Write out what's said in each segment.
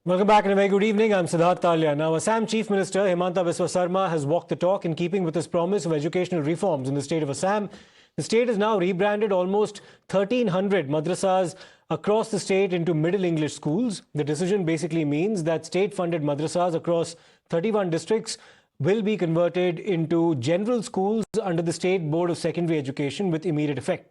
Welcome back and a very good evening. I'm Siddharth Talia. Now, Assam Chief Minister Himanta Biswa Sarma has walked the talk in keeping with his promise of educational reforms in the state of Assam. The state has now rebranded almost 1,300 madrasas across the state into Middle English schools. The decision basically means that state-funded madrasas across 31 districts will be converted into general schools under the State Board of Secondary Education with immediate effect.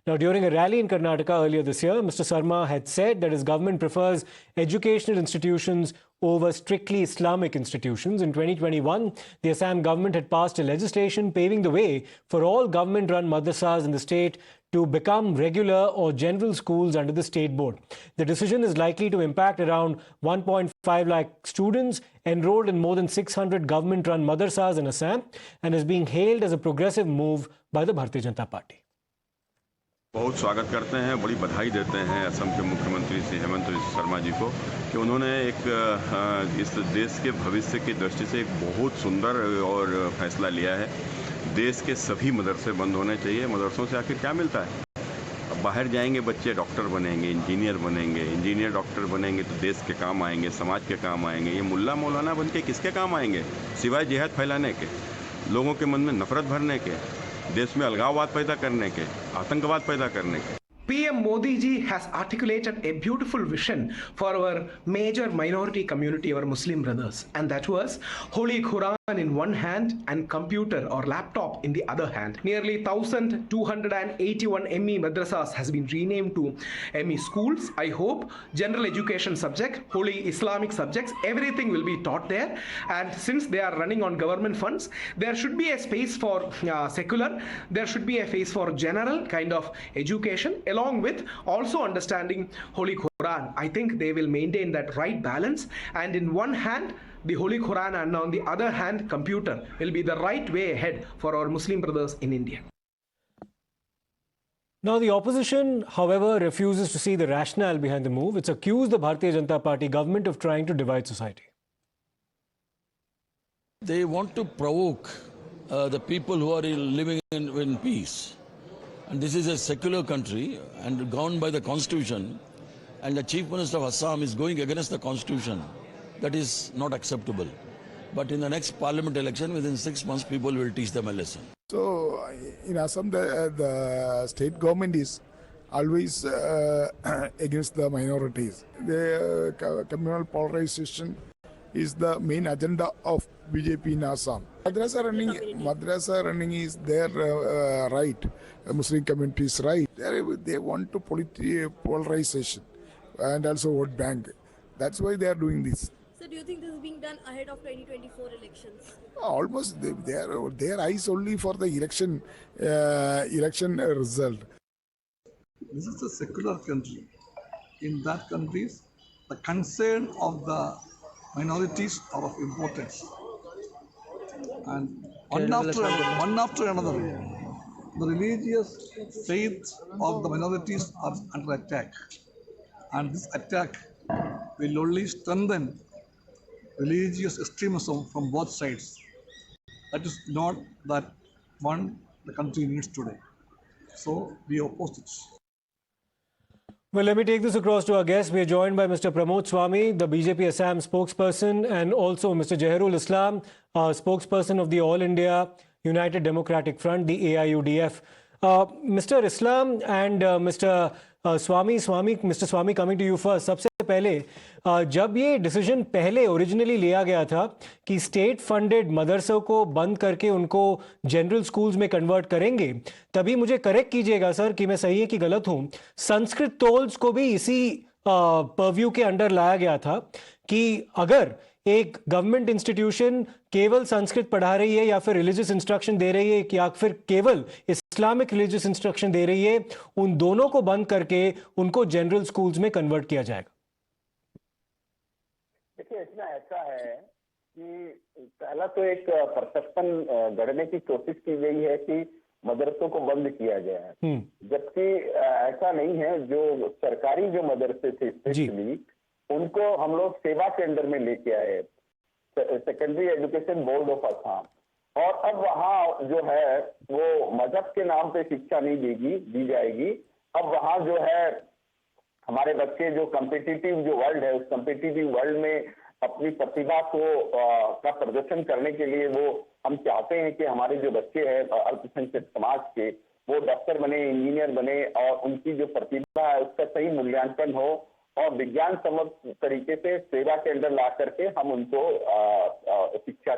Now, during a rally in Karnataka earlier this year, Mr. Sarma had said that his government prefers educational institutions over strictly Islamic institutions. In 2021, the Assam government had passed a legislation paving the way for all government-run madrasas in the state to become regular or general schools under the state board. The decision is likely to impact around 1.5 lakh students enrolled in more than 600 government-run madrasas in Assam and is being hailed as a progressive move by the Bharatiya Janata Party. बहुत स्वागत करते हैं, बड़ी बधाई देते हैं असम के मुख्यमंत्री श्री हेमंत शर्मा जी को कि उन्होंने एक इस देश के भविष्य की दृष्टि से एक बहुत सुंदर और फैसला लिया है। देश के सभी मदरसे बंद होने चाहिए। मदरसों से आखिर क्या मिलता है? अब बाहर जाएंगे बच्चे, डॉक्टर बनेंगे, इंजीनियर डॉक्टर बनेंगे तो देश के काम आएंगे, समाज के काम आएंगे। ये मुल्ला मौलाना बन के किसके काम आएंगे? सिवाय जिहाद फैलाने के, लोगों के मन में नफरत भरने के, देश में अलगाववाद पैदा करने के, आतंकवाद पैदा करने के। PM Modi ji has articulated a beautiful vision for our major minority community, our Muslim brothers, and that was Holy Quran in one hand and computer or laptop in the other hand. Nearly 1,281 ME madrasas has been renamed to ME schools. I hope general education subject, holy Islamic subjects, everything will be taught there. And since they are running on government funds, there should be a space for secular, there should be a space for general kind of education, along with also understanding Holy Quran. I think they will maintain that right balance, and in one hand the Holy Quran and on the other hand computer will be the right way ahead for our Muslim brothers in India. Now, the opposition, however, refuses to see the rationale behind the move. It's accused the Bharatiya Janata Party government of trying to divide society. They want to provoke the people who are living in peace. And this is a secular country and governed by the constitution, and the Chief Minister of Assam is going against the constitution. That is not acceptable. But in the next parliament election, within 6 months, people will teach them a lesson. So in Assam, the state government is always against the minorities. The communal polarization is the main agenda of BJP in Assam. Madrasa running is their right, Muslim community's right. They want to polarization and also vote bank. That's why they are doing this. So do you think this is being done ahead of 2024 elections? Almost their eyes only for the election result. This is a secular country. In that country, the concern of the minorities are of importance. And one after another, the religious faith of the minorities are under attack. And this attack will only strengthen religious extremism from both sides. That is not that one the country needs today. So we oppose it. Well, let me take this across to our guests. We are joined by Mr. Pramod Swami, the BJP Assam spokesperson, and also Mr. Jaharul Islam, spokesperson of the All India United Democratic Front, the AIUDF. Mr. Islam and Mr. Mr. Swami, coming to you first. सबसे पहले जब ये decision पहले originally लिया गया था कि state funded मदरसों को बंद करके उनको जनरल स्कूल्स में कन्वर्ट करेंगे, तभी मुझे करेक्ट कीजिएगा सर कि मैं सही है कि गलत हूं, संस्कृत टोल्स को भी इसी परव्यू के अंडर लाया गया था कि अगर एक गवर्नमेंट इंस्टीट्यूशन केवल संस्कृत पढ़ा रही है या फिर रिलीजियस इंस्ट्रक्शन दे रही है या फिर केवल इस्लामिक रिलीजियस इंस्ट्रक्शन दे रही है, उन दोनों को बंद करके उनको जनरल स्कूल्स में कन्वर्ट किया जाएगा। देखिए, इसमें ऐसा है कि पहला तो एक परसेप्शन गढ़ने की कोशिश की गई है कि मदरसों को बंद किया गया है, जबकि ऐसा नहीं है। जो सरकारी जो मदरसे थे स्पेशली उनको हम लोग सेवा के अंडर में लेके आए, secondary education board of Assam, और अब वहाँ जो है वो मजहब के नाम पे शिक्षा नहीं दी जाएगी। अब वहाँ जो है हमारे बच्चे जो कम्पिटिटिव जो वर्ल्ड है, उस कम्पिटिटिव वर्ल्ड में अपनी प्रतिभा को का प्रदर्शन करने के लिए वो हम चाहते हैं कि हमारे जो बच्चे हैं अल्पसंख्यक समाज के, वो डॉक्टर बने, इंजीनियर बने और उनकी जो प्रतिभा है उसका सही मूल्यांकन हो और विज्ञान सम्मत तरीके से सेवा के अंदर ला करके हम उनको शिक्षा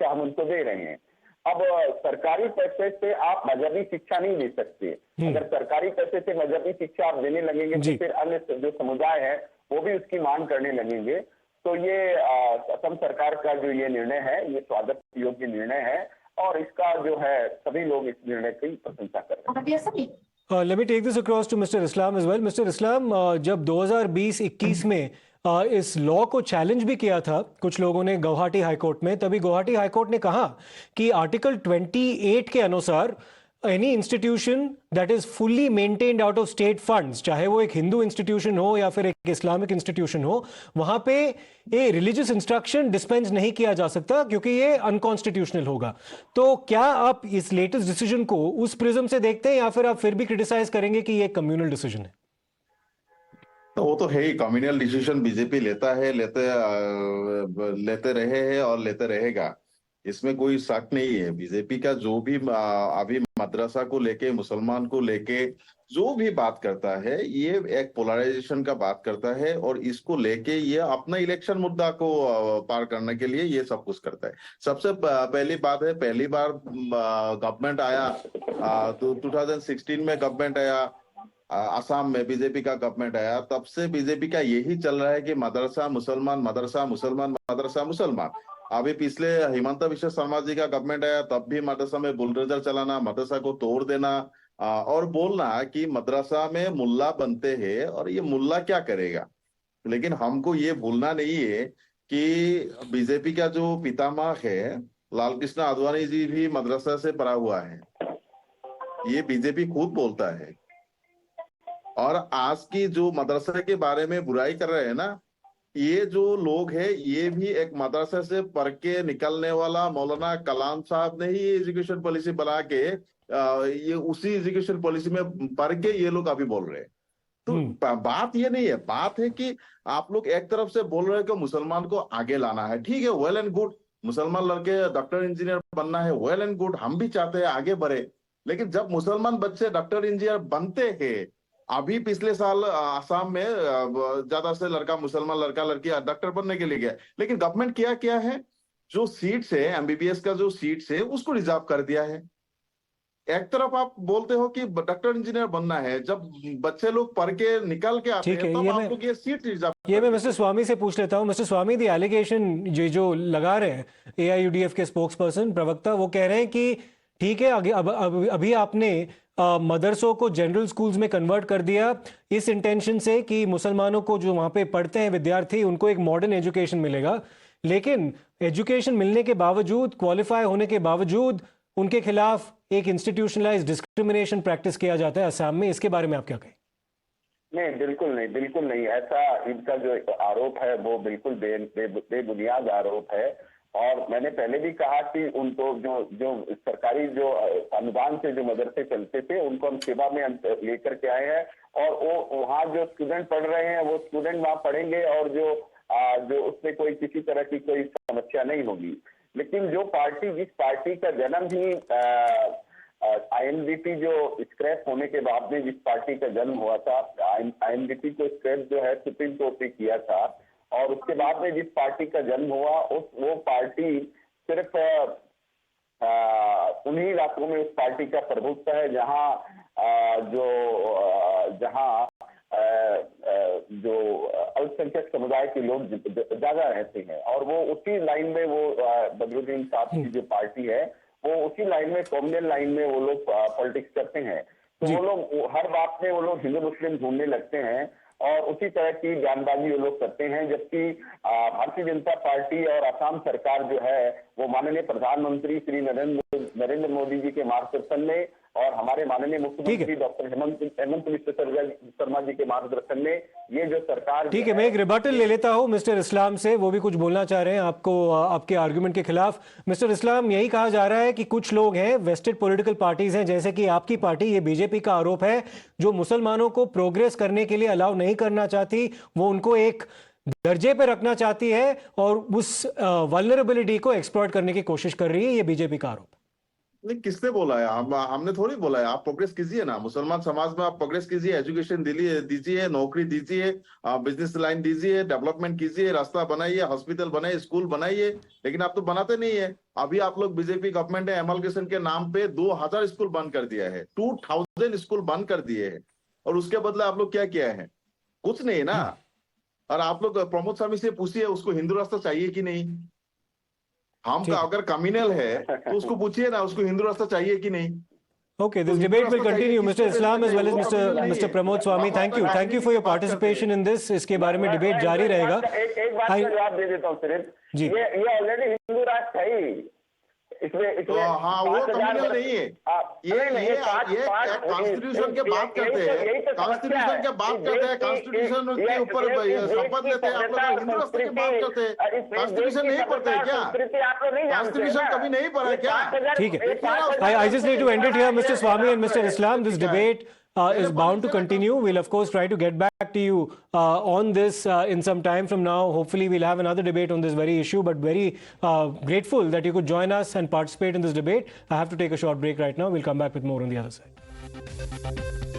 हम उनको दे रहे हैं। अब सरकारी पैसे से आप मजहबी शिक्षा नहीं दे सकते। अगर सरकारी पैसे से मजहबी शिक्षा आप देने लगेंगे तो फिर अन्य जो समुदाय है वो भी उसकी मांग करने लगेंगे। तो ये असम सरकार का जो ये निर्णय है, ये स्वागत योग्य निर्णय है और इसका जो है सभी लोग इस निर्णय की प्रशंसा कर रहे हैं। Let me take this across to Mr. Islam as well. Mr. Islam, जब 2020-21 में इस लॉ को चैलेंज भी किया था कुछ लोगों ने गुवाहाटी हाईकोर्ट में, तभी गुवाहाटी हाईकोर्ट ने कहा कि आर्टिकल 28 के अनुसार any institution that is fully maintained out of state funds, चाहे वो एक हिंदू इंस्टीट्यूशन हो या फिर एक इस्लामिक इंस्टीट्यूशन हो, वहां पे ये रिलीजियस इंस्ट्रक्शन डिस्पेंस नहीं किया जा सकता क्योंकि ये अनकॉन्स्टिट्यूशनल होगा। तो क्या आप इस लेटेस्ट डिसीजन को उस प्रिज्म से देखते हैं या फिर आप फिर भी क्रिटिसाइज करेंगे कि ये कम्युनल डिसीजन है? तो वो तो है ही, कम्युनल डिसीजन बीजेपी लेता है, लेते रहे हैं और लेते रहेगा, इसमें कोई शक नहीं है। बीजेपी का जो भी अभी मदरसा को लेके, मुसलमान को लेके जो भी बात करता है, ये एक पोलराइजेशन का बात करता है और इसको लेके ये अपना इलेक्शन मुद्दा को पार करने के लिए ये सब कुछ करता है। सबसे पहली बात है, पहली बार गवर्नमेंट आया तो 2016 में गवर्नमेंट आया, असम में बीजेपी का गवर्नमेंट आया, तब से बीजेपी का यही चल रहा है कि मदरसा मुसलमान, मदरसा मुसलमान, मदरसा मुसलमान। अभी पिछले हिमंता बिश्व शर्मा जी का गवर्नमेंट आया, तब भी मदरसा में बुलडोजर चलाना, मदरसा को तोड़ देना और बोलना कि मदरसा में मुल्ला बनते हैं और ये मुल्ला क्या करेगा। लेकिन हमको ये भूलना नहीं है कि बीजेपी का जो पितामह है लाल कृष्ण आडवाणी जी भी मदरसा से पढ़ा हुआ है, ये बीजेपी खुद बोलता है। और आज की जो मदरसा के बारे में बुराई कर रहे हैं ना, ये जो लोग हैं, ये भी एक मदरसा से पढ़ के निकलने वाला मौलाना कलाम साहब ने ही ये एजुकेशन पॉलिसी बना के ये उसी एजुकेशन पॉलिसी में पढ़ के ये लोग अभी बोल रहे हैं। तो बात ये नहीं है, बात है कि आप लोग एक तरफ से बोल रहे हैं कि मुसलमान को आगे लाना है, ठीक है, वेल एंड गुड, मुसलमान लड़के डॉक्टर इंजीनियर बनना है, वेल एंड गुड, हम भी चाहते हैं आगे बढ़े। लेकिन जब मुसलमान बच्चे डॉक्टर इंजीनियर बनते हैं, अभी पिछले साल आसाम में ज्यादा से लड़का मुसलमान लड़का लड़की डॉक्टर बनने के लिए गया, लेकिन गवर्नमेंट क्या है, जो सीट्स है एमबीबीएस का जो सीट्स है उसको रिजर्व कर दिया है। एक तरफ आप बोलते हो कि डॉक्टर इंजीनियर बनना है, जब बच्चे लोग पढ़ के निकल के आते हैं तब आप लोग ये सीट रिजर्व। ये मैं मिस्टर स्वामी से पूछ लेता हूँ। मिस्टर स्वामी, द एलिगेशन जो लगा रहे हैं एआईयूडीएफ के स्पोक्स पर्सन प्रवक्ता, वो कह रहे हैं कि ठीक है, अभी आपने मदरसों को जनरल स्कूल्स में कन्वर्ट कर दिया इस इंटेंशन से कि मुसलमानों को जो वहां पे पढ़ते हैं विद्यार्थी, उनको एक मॉडर्न एजुकेशन मिलेगा, लेकिन एजुकेशन मिलने के बावजूद, क्वालिफाई होने के बावजूद उनके खिलाफ एक इंस्टीट्यूशनलाइज डिस्क्रिमिनेशन प्रैक्टिस किया जाता है असम में। इसके बारे में आप क्या कहें? नहीं, बिल्कुल नहीं। ऐसा इनका जो आरोप है वो बिल्कुल बेबुनियाद आरोप है। और मैंने पहले भी कहा कि उनको जो सरकारी जो अनुदान से जो मदरसे चलते थे उनको हम सेवा में लेकर के आए हैं, और वो वहाँ जो स्टूडेंट पढ़ रहे हैं वो स्टूडेंट वहाँ पढ़ेंगे और जो उसमें कोई किसी तरह की कोई समस्या नहीं होगी। लेकिन जिस पार्टी का जन्म ही आईएनडीपी जो स्क्रैप होने के बाद में जिस पार्टी का जन्म हुआ था, आईएनडीपी को स्क्रैप जो है सुप्रीम कोर्ट ने किया था, और उसके बाद में जिस पार्टी का जन्म हुआ वो पार्टी सिर्फ उन्हीं इलाकों में उस पार्टी का प्रभुत्व है जो अल्पसंख्यक समुदाय के लोग ज्यादा रहते हैं, और वो उसी लाइन में वो बदरुद्दीन साहब की जो पार्टी है वो उसी लाइन में, कॉम्युनल लाइन में वो लोग पॉलिटिक्स करते हैं। तो वो लोग हर बात में वो लोग हिंदू मुस्लिम ढूंढने लगते हैं और उसी तरह की बयानबाजी वो लोग करते हैं। जबकि भारतीय जनता पार्टी और असम सरकार जो है वो माननीय प्रधानमंत्री श्री नरेंद्र मोदी जी के मार्गदर्शन में और हमारे माननीय मुख्यमंत्री डॉक्टर हेमंत बिस्व शर्मा जी के मार्गदर्शन में ये जो सरकार ठीक है, मैं एक रिबटल ले लेता हूं मिस्टर इस्लाम से, वो भी कुछ बोलना चाह रहे हैं आपको, आपके आर्गुमेंट के खिलाफ। मिस्टर इस्लाम, यही कहा जा रहा है कि कुछ लोग हैं, वेस्टेड पॉलिटिकल पार्टीज हैं, जैसे कि आपकी पार्टी, ये बीजेपी का आरोप है, जो मुसलमानों को प्रोग्रेस करने के लिए अलाउ नहीं करना चाहती, वो उनको एक दर्जे पे रखना चाहती है और उस वल्नरेबिलिटी को एक्सप्लॉइट करने की कोशिश कर रही है, ये बीजेपी का आरोप। नहीं, किसने बोला है? हमने थोड़ी बोला है। आप प्रोग्रेस कीजिए ना, मुसलमान समाज में आप प्रोग्रेस कीजिए, एजुकेशन दीजिए, नौकरी दीजिए, बिजनेस लाइन दीजिए, डेवलपमेंट कीजिए, रास्ता बनाइए, हॉस्पिटल बनाइए, स्कूल बनाइए, लेकिन आप तो बनाते नहीं है। अभी आप लोग बीजेपी गवर्नमेंट ने एमलगेशन के नाम पे 2000 स्कूल बंद कर दिया है, 2000 स्कूल बंद कर दिए हैं, और उसके बदले आप लोग क्या किया है? कुछ नहीं ना। और आप लोग प्रमोद स्वामी से पूछिए, उसको हिंदू रास्ता चाहिए कि नहीं? हम का अगर कम्युनल है तो उसको पूछिए ना, उसको हिंदू रास्ता चाहिए कि नहीं? Okay, this debate will continue, Mr. Islam as well as Mr. Pramod Swami. Thank you for your participation in this. इसके बारे में डिबेट जारी रहेगा। एक बात का जवाब दे देता हूँ सिर्फ, ये ऑलरेडी हिंदू राष्ट्र है ही, इसमें हाँ, वो कम्युनल नहीं है। ये कॉन्स्टिट्यूशन के बात करते हैं, कॉन्स्टिट्यूशन के बात करते हैं, कॉन्स्टिट्यूशन के ऊपर शपथ लेते हैं। आप लोग हिंदू राष्ट्र की बात करते हैं, कॉन्स्टिट्यूशन नहीं पढ़ते हैं क्या? कॉन्स्टिट्यूशन कभी नहीं पढ़ा क्या? ठीक है, I just need to end it here, Mr. Swami and Mr. Islam. This debate is bound to continue. We'll of course try to get back to you on this in some time from now. Hopefully we'll have another debate on this very issue, but very grateful that you could join us and participate in this debate. I have to take a short break right now. We'll come back with more on the other side.